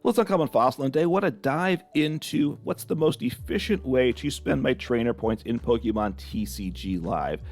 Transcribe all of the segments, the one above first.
Well, it's Uncommon Fossil, and today I want to dive into what's the most efficient way to spend my trainer points in Pokemon TCG Live.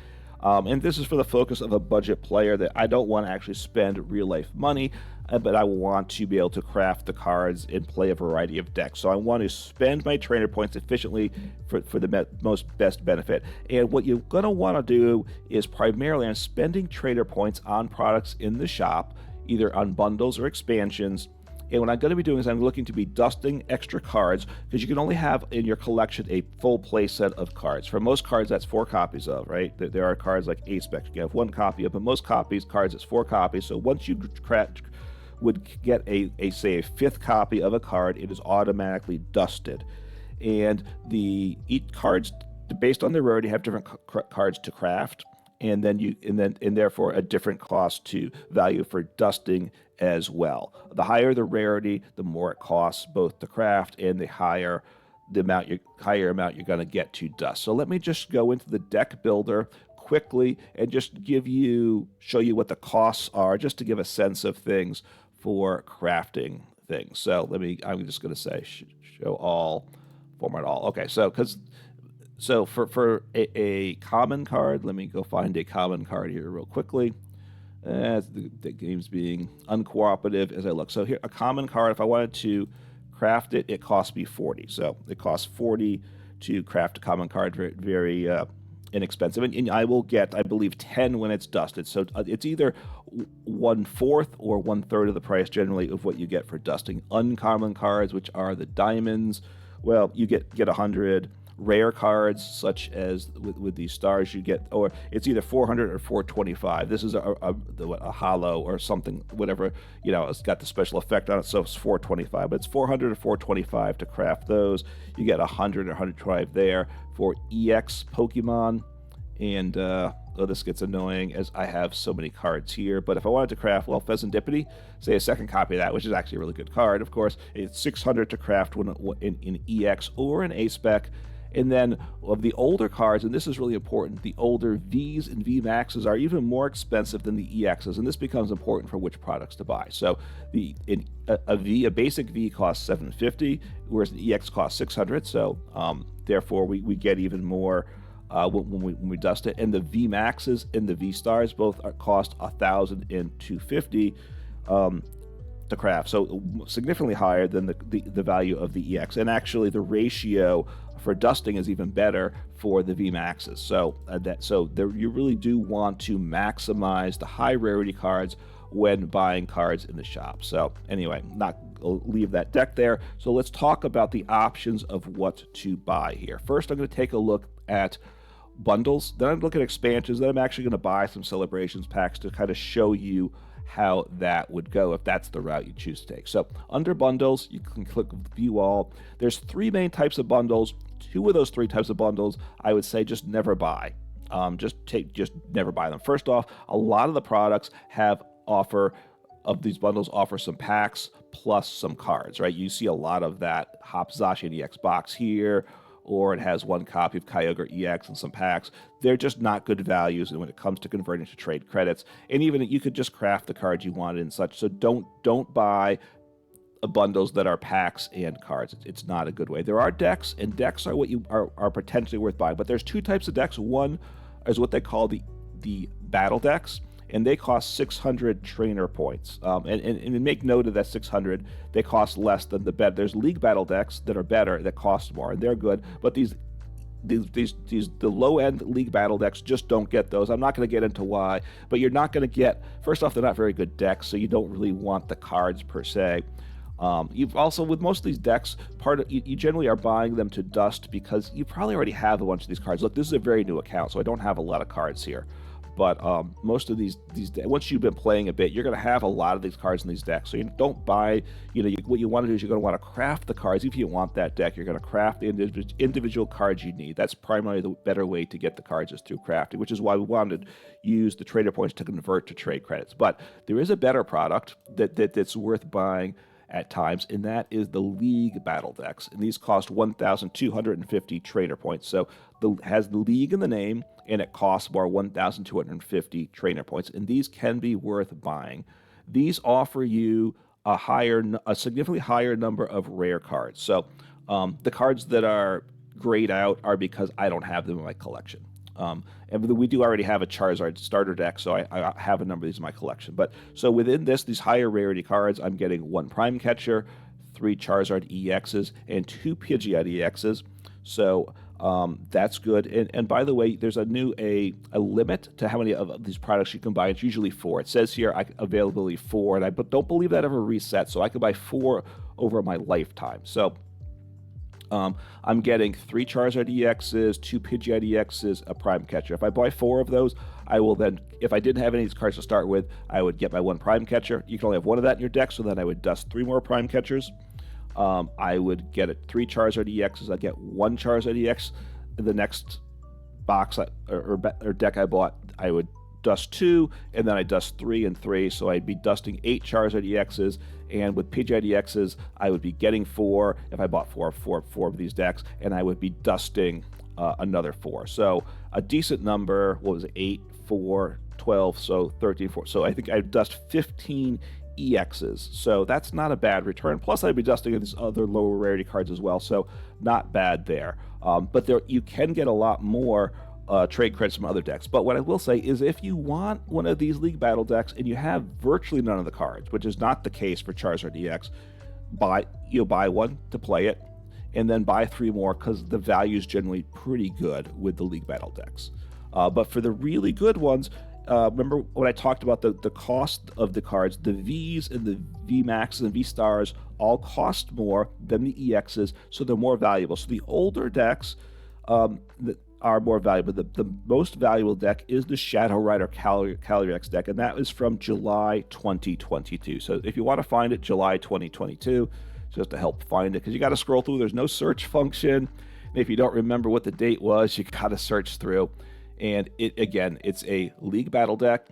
And this is for the focus of a budget player that I don't want to actually spend real-life money, but I want to be able to craft the cards and play a variety of decks. So I want to spend my trainer points efficiently for the most best benefit. And what you're going to want to do is primarily on spending trainer points on products in the shop, either on bundles or expansions. And what I'm going to be doing is I'm looking to be dusting extra cards, because you can only have in your collection a full play set of cards. For most cards, that's 4 copies of, right? There are cards like A-Spec, you can have 1 copy of, but most cards, it's 4 copies. So once you would get say a 5th copy of a card, it is automatically dusted. And each cards, based on their rarity, have different cards to craft. And therefore a different cost to value for dusting as well. The higher the rarity, the more it costs both to craft, and the higher amount you're going to get to dust. So let me just go into the deck builder quickly and just show you what the costs are, just to give a sense of things for crafting things. So I'm just going to say show all, format all. Okay, so for a common card, let me go find a common card here real quickly. The game's being uncooperative as I look. So here, a common card, if I wanted to craft it, it costs me 40. So it costs 40 to craft a common card, very, very inexpensive. And I will get, I believe, 10 when it's dusted. So it's either 1/4 or 1/3 of the price generally of what you get for dusting. Uncommon cards, which are the diamonds, well, you get 100. Rare cards, such as with these stars, you get, or it's either 400 or 425. This is a hollow or something, whatever, it's got the special effect on it, so it's 425. But it's 400 or 425 to craft those. You get 100 or 125 there for EX Pokemon. And this gets annoying as I have so many cards here. But if I wanted to craft, Pheasantipity, say a 2nd copy of that, which is actually a really good card, of course, it's 600 to craft in EX or an A-Spec. And then of the older cards, and this is really important, the older Vs and VMAXs are even more expensive than the EXs, and this becomes important for which products to buy. So a basic V costs $750, whereas an EX costs $600. So therefore we get even more when we dust it. And the VMAXs and the V stars both cost $1,000 and $250 to craft, so significantly higher than the value of the EX. And actually the ratio for dusting is even better for the VMAXs. So you really do want to maximize the high rarity cards when buying cards in the shop. So anyway, leave that deck there. So let's talk about the options of what to buy here. First, I'm going to take a look at bundles, then I'm looking at expansions, then I'm actually going to buy some celebrations packs to kind of show you how that would go if that's the route you choose to take. So under bundles, you can click view all. There's 3 main types of bundles. 2 of those 3 types of bundles I would say just never buy. Just never buy them. First off, a lot of the products these bundles offer some packs plus some cards, right? You see a lot of that Hopzashi EX box here, or it has 1 copy of Kyogre EX and some packs. They're just not good values when it comes to converting to trade credits. And even you could just craft the cards you wanted and such. So don't buy bundles that are packs and cards. It's not a good way. There are decks, and decks are what you are potentially worth buying. But there's 2 types of decks. One is what they call the battle decks, and they cost 600 trainer points. And make note of that 600. They cost less than the bet. There's league battle decks that are better that cost more, and they're good. But the low end league battle decks just don't get those. I'm not going to get into why, but you're not going to get. First off, they're not very good decks, so you don't really want the cards per se. You've also, with most of these decks, you generally are buying them to dust because you probably already have a bunch of these cards. Look, this is a very new account, so I don't have a lot of cards here. But most of these once you've been playing a bit, you're going to have a lot of these cards in these decks. So you don't buy, what you want to do is you're going to want to craft the cards. If you want that deck, you're going to craft the individual cards you need. That's primarily the better way to get the cards is through crafting, which is why we wanted to use the trader points to convert to trade credits. But there is a better product that's worth buying at times, and that is the League battle decks. And these cost 1,250 trainer points. So has the League in the name, and it costs more 1,250 trainer points. And these can be worth buying. These offer you a significantly higher number of rare cards. So the cards that are grayed out are because I don't have them in my collection. And we do already have a Charizard starter deck, so I have a number of these in my collection. But so within these higher rarity cards, I'm getting 1 Prime Catcher, 3 Charizard EXs, and 2 Pidgeot EXs. So that's good. And by the way, there's a limit to how many of these products you can buy. It's usually 4. It says here availability 4, and I don't believe that ever resets. So I could buy 4 over my lifetime. So I'm getting 3 Charizard EXs, 2 Pidgeot EXs, a Prime Catcher. If I buy 4 of those, I will then, if I didn't have any of these cards to start with, I would get my 1 Prime Catcher. You can only have 1 of that in your deck, so then I would dust 3 more Prime Catchers. I would get 3 Charizard EXs. I'd get 1 Charizard EX. In the next box or deck I bought, I would dust 2, and then I dust 3 and 3, so I'd be dusting 8 Charizard EXs, and with Pidgeot EXs, I would be getting 4 if I bought 4 of these decks, and I would be dusting another 4. So a decent number, what was it, 8, 4, 12, so 13, 4. So I think I'd dust 15 EXs, so that's not a bad return. Plus, I'd be dusting these other lower rarity cards as well, so not bad there. But you can get a lot more trade credits from other decks. But what I will say is if you want one of these League Battle decks and you have virtually none of the cards, which is not the case for Charizard EX, buy one to play it, and then buy 3 more because the value is generally pretty good with the League Battle decks. But for the really good ones, remember when I talked about the cost of the cards, the Vs and the VMAXs and V-Stars all cost more than the EXs, so they're more valuable. So the older decks that are more valuable. The most valuable deck is the Shadow Rider Calyrex deck, and that is from July 2022. So if you want to find it, July 2022, just to help find it, because you got to scroll through. There's no search function. And if you don't remember what the date was, you got to search through. And it's a League Battle deck,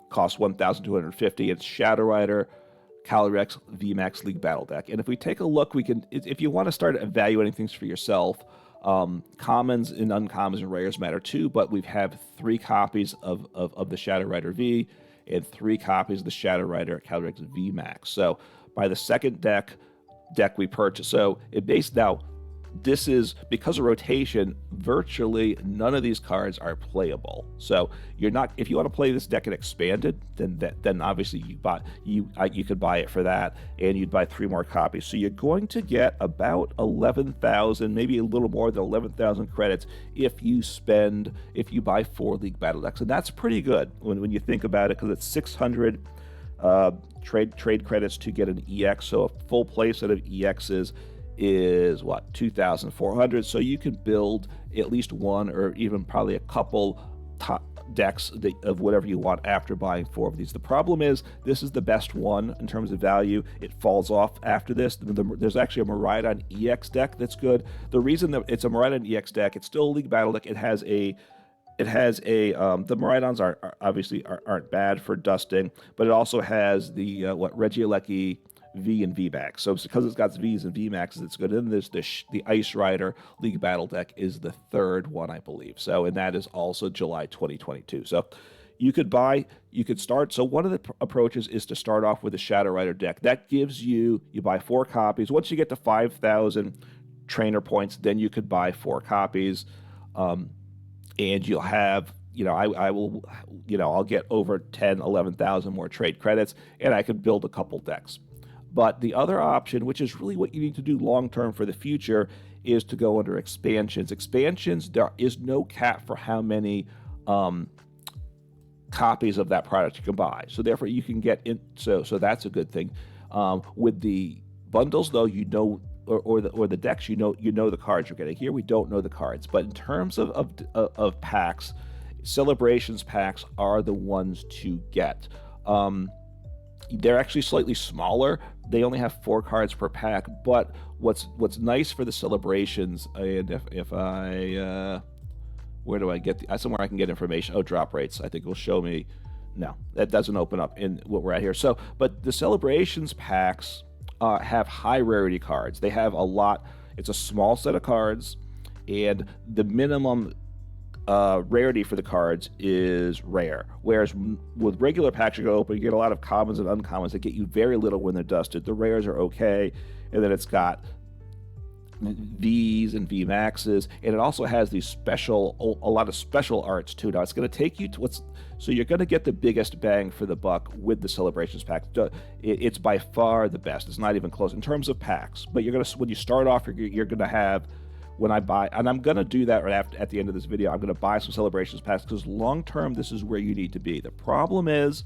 costs $1,250. It's Shadow Rider Calyrex VMAX League Battle deck. And if we take a look, if you want to start evaluating things for yourself, commons and uncommons and rares matter too, but we have 3 copies of the Shadow Rider V and 3 copies of the Shadow Rider Calyrex VMAX. So by the second deck we purchased, so this is, because of rotation, virtually none of these cards are playable. So if you want to play this deck and expanded, then obviously you could buy it for that, and you'd buy 3 more copies. So you're going to get about 11,000, maybe a little more than 11,000 credits if you buy 4 League Battle decks, and that's pretty good when you think about it, because it's 600 trade credits to get an EX. So a full playset of EXs is 2,400. So you can build at least 1 or even probably a couple top decks of whatever you want after buying 4 of these. The problem is this is the best one in terms of value. It falls off after this. There's actually a Miraidon EX deck that's good. The reason that it's a Miraidon EX deck, it's still a League Battle deck. The Miraidons aren't bad for dusting, but it also has the Regieleki V and VMAX. So because it's got Vs and VMAXs, it's good. And there's the Ice Rider League Battle deck is the 3rd one, I believe. So, and that is also July 2022. So you could start. So one of the approaches is to start off with a Shadow Rider deck. That gives you buy 4 copies. Once you get to 5,000 trainer points, then you could buy 4 copies. And you'll have, I'll get over 10, 11,000 more trade credits, and I could build a couple decks. But the other option, which is really what you need to do long-term for the future, is to go under expansions. Expansions, there is no cap for how many copies of that product you can buy. So therefore, you can get in. So that's a good thing. With the bundles, though, or the decks, you know the cards you're getting. Here, we don't know the cards. But in terms of packs, Celebrations packs are the ones to get. They're actually slightly smaller. They only have 4 cards per pack. But what's nice for the Celebrations, and if I where do I get somewhere I can get information? Oh, drop rates. I think it will show me. No, that doesn't open up in what we're at here. So, but the Celebrations packs have high rarity cards. They have a lot. It's a small set of cards, and the minimum rarity for the cards is rare. Whereas with regular packs, you're going to open, you get a lot of commons and uncommons that get you very little when they're dusted. The rares are okay, and then it's got V's and V Maxes, and it also has these a lot of special arts too. Now it's going to take you to so you're going to get the biggest bang for the buck with the Celebrations pack. It's by far the best. It's not even close in terms of packs. But you're going to, when you start off, you're going to have, when I buy, and I'm going to do that right at the end of this video, I'm going to buy some Celebrations packs because long term, this is where you need to be. The problem is,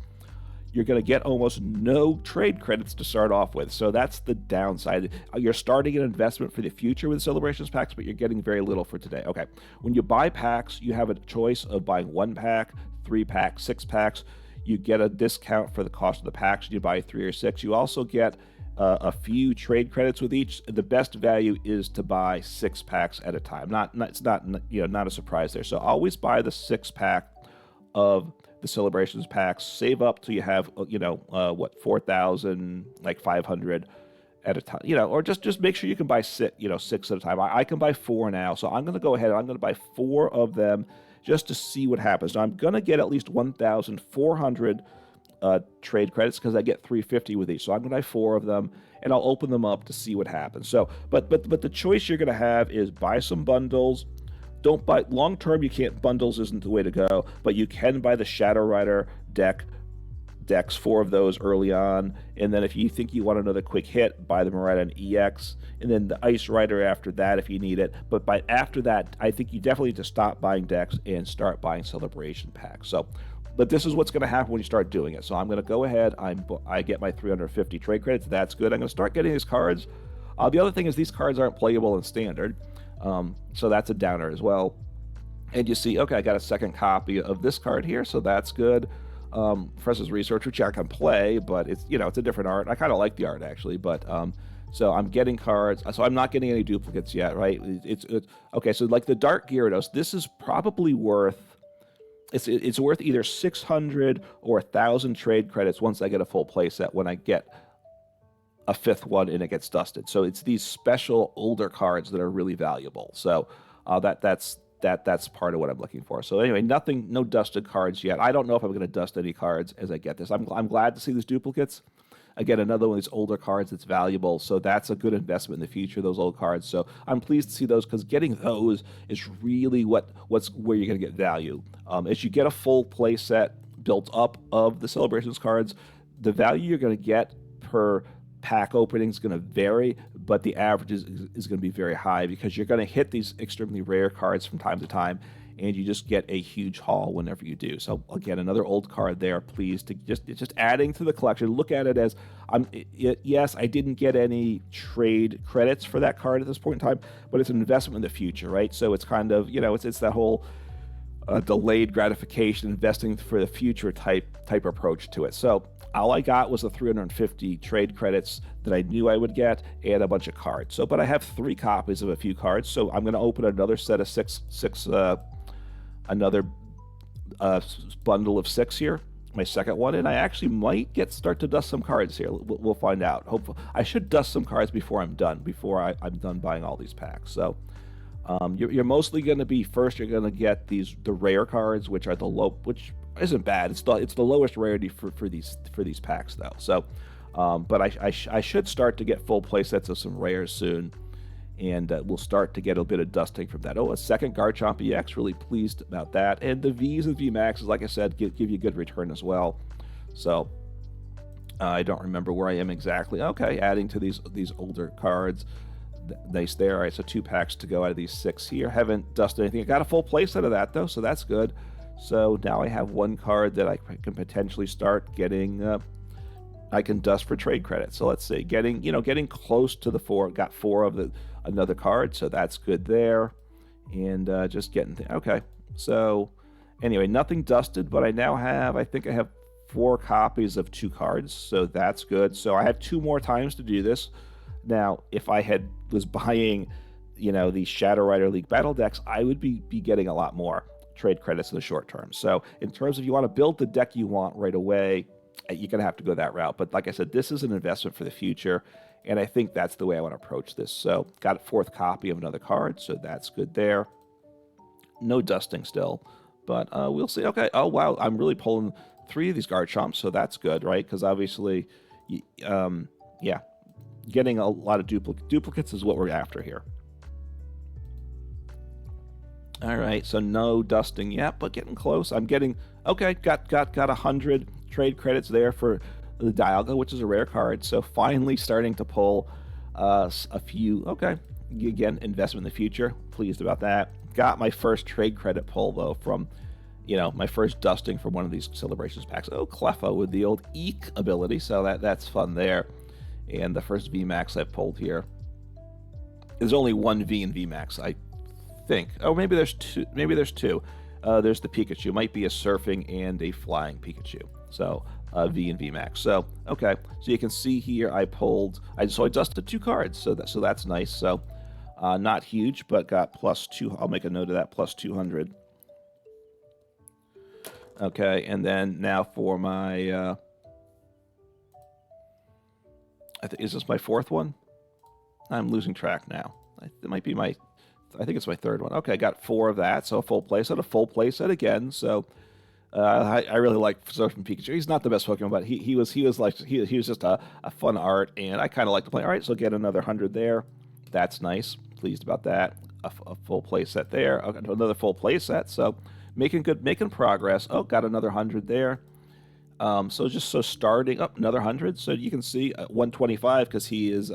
you're going to get almost no trade credits to start off with. So that's the downside. You're starting an investment for the future with Celebrations packs, but you're getting very little for today. Okay, when you buy packs, you have a choice of buying 1 pack, 3 packs, 6 packs. You get a discount for the cost of the packs. You buy 3 or 6. You also get a few trade credits with each. The best value is to buy 6 packs at a time. It's not not a surprise there. So always buy the 6-pack of the Celebrations packs. Save up till you have 4,500 at a time, or just make sure you can buy 6 at a time. I can buy 4 now, so I'm going to go ahead and I'm going to buy 4 of them just to see what happens. Now I'm going to get at least 1,400 trade credits because I get 350 with each, so I'm going to buy 4 of them and I'll open them up to see what happens. So but the choice you're going to have is buy some bundles. Don't buy long term. You can't, bundles isn't the way to go, but you can buy the Shadow Rider decks, 4 of those early on, and then if you think you want another quick hit, buy the Miraidon EX, and then the Ice Rider after that if you need it. But after that, I think you definitely need to stop buying decks and start buying Celebration packs. So, but this is what's going to happen when you start doing it. So I'm going to go ahead. I get my 350 trade credits. That's good. I'm going to start getting these cards. The other thing is these cards aren't playable in Standard. So that's a downer as well. And you see, okay, I got a second copy of this card here, so that's good. Professor's Research, which I can play, but it's it's a different art. I kind of like the art actually, but so I'm getting cards. So I'm not getting any duplicates yet, right? It's okay. So like the Dark Gyarados, this is probably worth. It's worth either 600 or 1,000 trade credits once I get a full playset. When I get a 5th one and it gets dusted. So it's these special older cards that are really valuable. So that's part of what I'm looking for. So anyway, no dusted cards yet. I don't know if I'm going to dust any cards as I get this. I'm glad to see these duplicates. Again, another one of these older cards that's valuable. So that's a good investment in the future, those old cards. So I'm pleased to see those because getting those is really where you're going to get value. As you get a full play set built up of the Celebrations cards, the value you're going to get per pack opening is going to vary, but the average is going to be very high because you're going to hit these extremely rare cards from time to time, and you just get a huge haul whenever you do. So again, another old card there. Pleased to just adding to the collection. Look at it as yes, I didn't get any trade credits for that card at this point in time, but it's an investment in the future, right? So it's kind of it's that whole delayed gratification, investing for the future type approach to it. So all I got was the 350 trade credits that I knew I would get and a bunch of cards. So, but I have 3 copies of a few cards. So I'm going to open another set of another bundle of 6 here, my second one, and I actually might start to dust some cards here. We'll find out. Hopefully, I should dust some cards before I'm done buying all these packs. So you're mostly going to be first. You're going to get the rare cards, which are which isn't bad. It's the lowest rarity for these packs though. So, but I should start to get full play sets of some rares soon, and we'll start to get a bit of dusting from that. Oh, a second Garchomp EX, really pleased about that. And the V's and V Maxes, like I said, give you a good return as well. So I don't remember where I am exactly. Okay, adding to these older cards. Nice there. All right, so 2 packs to go out of these 6 here. Haven't dusted anything. I got a full playset of that though, so that's good. So now I have 1 card that I can potentially start getting. I can dust for trade credit. So let's see, getting close to the 4. Got 4 of another card, so that's good there. And just getting okay. So anyway, nothing dusted, but I think I have 4 copies of 2 cards, so that's good. So I have 2 more times to do this. Now, if I was buying, these Shadow Rider League battle decks, I would be getting a lot more trade credits in the short term. So in terms of you want to build the deck you want right away, you're going to have to go that route. But like I said, this is an investment for the future, and I think that's the way I want to approach this. So got a 4th copy of another card, so that's good there. no dusting still, but we'll see. Okay. Oh wow, I'm really pulling 3 of these Garchomps, so that's good, right? Because obviously, yeah, getting a lot of duplicates is what we're after here. All right, so no dusting yet, but getting close. I'm getting okay. Got 100 trade credits there for the Dialga, which is a rare card. So finally starting to pull a few. Okay, again, investment in the future. Pleased about that. Got my first trade credit pull though from, my first dusting from one of these Celebrations packs. Oh, Cleffa with the old Eek ability, so that's fun there. And the first VMAX I've pulled here. There's only one V in VMAX, I think. Oh, maybe there's two. There's the Pikachu. Might be a surfing and a flying Pikachu. So V and VMAX. So okay. So you can see here I dusted 2 cards. So that's nice. So not huge, but got +2. I'll make a note of that. +200. Okay, and then now for my. Is this my 4th one? I'm losing track now. It might be my. I think it's my 3rd one. Okay, I got 4 of that, so a full playset again. So I really like Surfing Pikachu. He's not the best Pokemon, but he was just a fun art, and I kind of like to play. All right, so get another 100 there. That's nice. Pleased about that. A full playset there. Okay, another full playset. So making progress. Oh, got another 100 there. So starting up another 100. So you can see 125 because he is.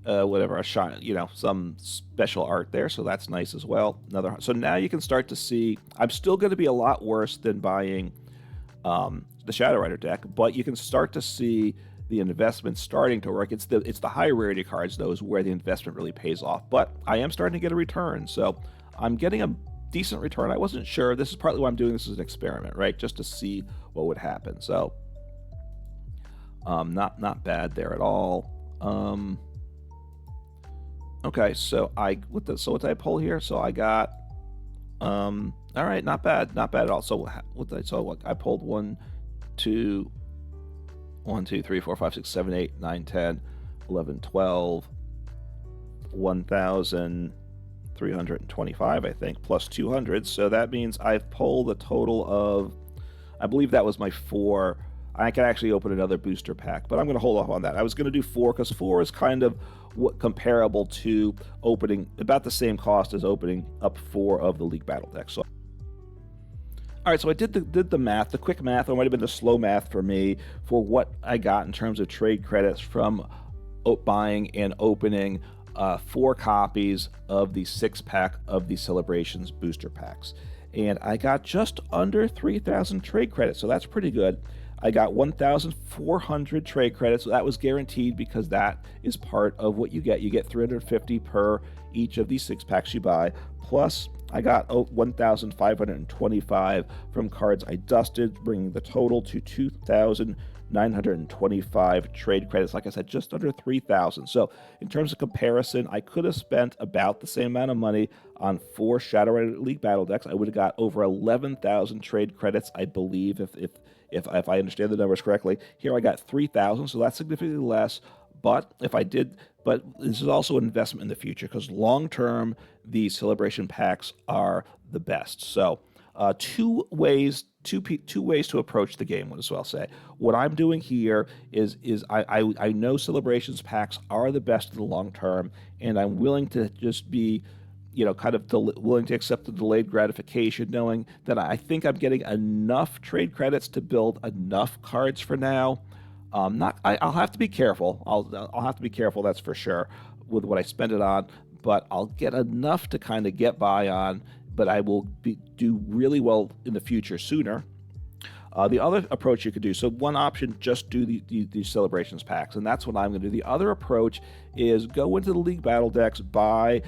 Whatever, a shot, some special art there, so that's nice as well. So now you can start to see. I'm still going to be a lot worse than buying the Shadow Rider deck, but you can start to see the investment starting to work. It's the high rarity cards though is where the investment really pays off. But I am starting to get a return, so I'm getting a decent return. I wasn't sure. This is partly why I'm doing this as an experiment, right? Just to see what would happen. So not bad there at all. Okay, so what did I pull here? So I got, all right, not bad at all. So I pulled 1, 2, 3, 4, 5, 6, 7, 8, 9, 10, 11, 12, 1,325, I think, plus 200. So that means I've pulled a total of, I believe that was my 4. I can actually open another booster pack, but I'm going to hold off on that. I was going to do 4 because 4 is kind of comparable to opening, about the same cost as opening up 4 of the League Battle deck. So, all right, so I did the math, the quick math. It might have been the slow math for me for what I got in terms of trade credits from buying and opening 4 copies of the 6-pack of the Celebrations booster packs, and I got just under 3,000 trade credits. So that's pretty good. I got 1,400 trade credits, so that was guaranteed because that is part of what you get. You get 350 per each of these 6-packs you buy. Plus, I got 1,525 from cards I dusted, bringing the total to 2,925 trade credits. Like I said, just under 3,000. So in terms of comparison, I could have spent about the same amount of money on 4 Shadow Rider League Battle decks. I would have got over 11,000 trade credits, I believe, if I understand the numbers correctly. Here I got 3,000, so that's significantly less. But this is also an investment in the future because long term, these celebration packs are the best. So, 2 ways to approach the game. As well say what I'm doing here is I know celebrations packs are the best in the long term, and I'm willing to just be willing to accept the delayed gratification, knowing that I think I'm getting enough trade credits to build enough cards for now. I'll have to be careful. I'll have to be careful, that's for sure, with what I spend it on. But I'll get enough to kind of get by on. But I will do really well in the future sooner. The other approach you could do, so one option, just do these celebrations packs, and that's what I'm going to do. The other approach is go into the League Battle decks, buy,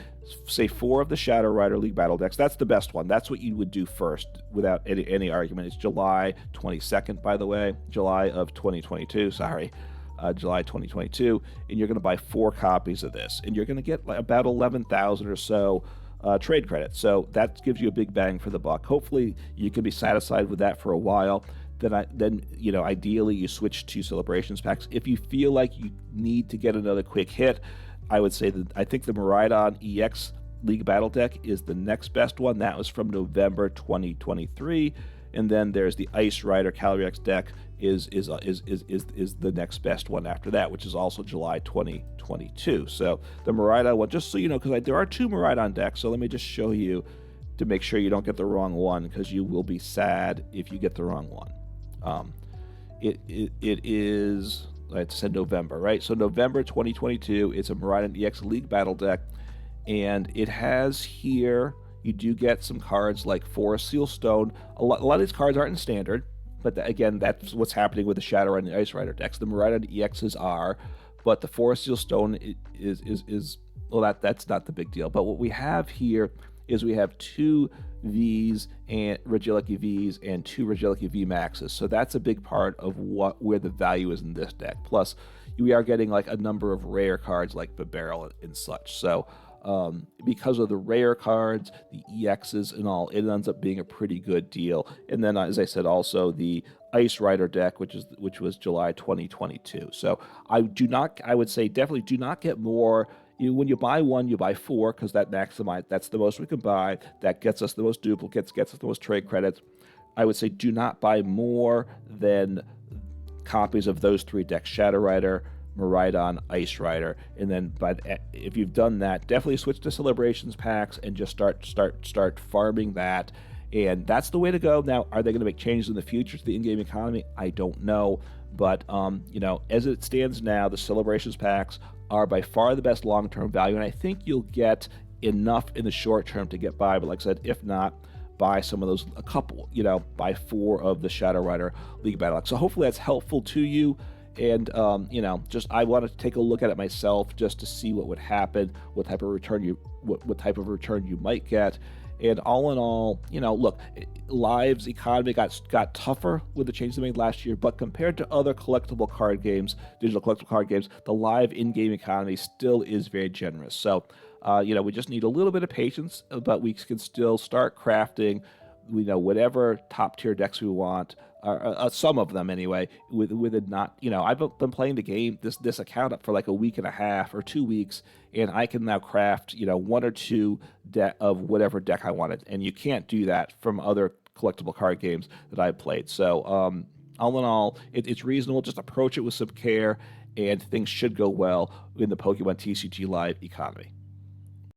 say, 4 of the Shadow Rider League Battle decks. That's the best one. That's what you would do first without any argument. It's July 22nd, by the way, July of 2022, sorry. July 2022, and you're going to buy 4 copies of this, and you're going to get about 11,000 or so trade credits. So that gives you a big bang for the buck. Hopefully you can be satisfied with that for a while. Then ideally you switch to celebrations packs. If you feel like you need to get another quick hit, I would say that I think the Miraidon EX League Battle deck is the next best one. That was from November 2023. And then there's the Ice Rider Calyrex deck is the next best one after that, which is also July 2022. So the Miraidon one, just so you know, because there are 2 Miraidon decks, so let me just show you to make sure you don't get the wrong one, because you will be sad if you get the wrong one. It is, I said November, right? So November 2022, it's a Miraidon EX League Battle deck, and it has here, you do get some cards like Forest Seal Stone. A lot of these cards aren't in standard, but again, that's what's happening with the Shadowrun and the Ice Rider decks. The Miraidon EXs are, but the Forest Seal Stone is well, that's not the big deal. But what we have here is we have 2 Vs and Regieleki Vs and 2 Regieleki V Maxes. So that's a big part of where the value is in this deck. Plus, we are getting like a number of rare cards like Barrel and such. So because of the rare cards, the EXs and all, it ends up being a pretty good deal. And then, as I said, also the Ice Rider deck, which was July 2022. So I would say definitely do not get more. When you buy 1, you buy 4, because that's the most we can buy. That gets us the most duplicates, gets us the most trade credits. I would say do not buy more than copies of those 3 decks: Shadow Rider, Miraidon, Ice Rider, and then if you've done that, definitely switch to Celebrations packs and just start farming that. And that's the way to go. Now, are they going to make changes in the future to the in-game economy? I don't know, but as it stands now, the Celebrations packs are by far the best long-term value, and I think you'll get enough in the short term to get by. But like I said, if not, buy some of those, buy 4 of the Shadow Rider League Battle. So hopefully that's helpful to you. And I wanted to take a look at it myself just to see what would happen, what type of return you might get. And all in all, look, Live's economy got tougher with the changes they made last year, but compared to other collectible card games, digital collectible card games, the Live in-game economy still is very generous. So, we just need a little bit of patience, but we can still start crafting, whatever top-tier decks we want, some of them anyway, with it not, I've been playing the game, this account up for like a week and a half or 2 weeks, and I can now craft, 1 or 2 of whatever deck I wanted, and you can't do that from other collectible card games that I've played. So, all in all, it's reasonable. Just approach it with some care, and things should go well in the Pokemon TCG Live economy.